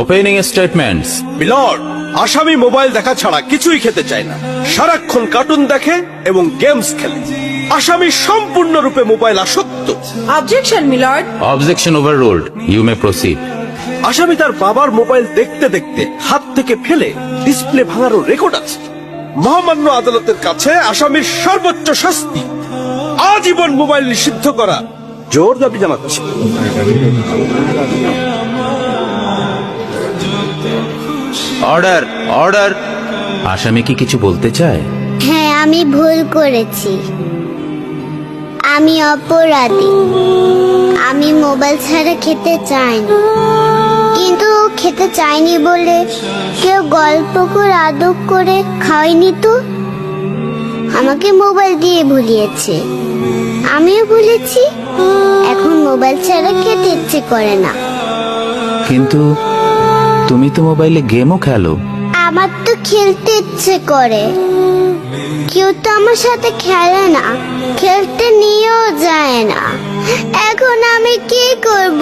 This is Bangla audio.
Opening statements. মিলর্ড, আসামি মোবাইল দেখা ছাড়া কিছুই খেতে চায় না, সারাক্ষণ কার্টুন দেখে এবং গেমস খেলে। আসামি সম্পূর্ণরূপে মোবাইল আসক্ত। Objection milord. Objection overruled, you may proceed. আসামি তার বাবার মোবাইল দেখতে দেখতে হাত থেকে ফেলে ডিসপ্লে ভাঙারও রেকর্ড আছে। মহামান্য আদালতের কাছে আসামির সর্বোচ্চ শাস্তি আজীবন মোবাইল নিষিদ্ধ করা জোর দাবি জানাচ্ছে। Order, order. আসামি কি কিছু বলতে চায়? হ্যাঁ, আমি ভুল করেছি, আমি অপরাধী। আমি মোবাইল ছাড়া খেতে চাইনি, কিন্তু খেতে চাইনি বলে কেউ গল্প করে আদব করে খাওয়াইনি তো। আমাকে মোবাইল দিয়ে ভুলিয়েছে, আমিও ভুলেছি। এখন মোবাইল ছাড়া খেতে ইচ্ছে করে না। কিন্তু তুমি তো মোবাইলে গেমও খেলো। আমার তো খেলতে ইচ্ছে করে, কেউ তো আমার সাথে খেলে না, খেলতে নিয়েও যায় না। এখন আমি কি করব?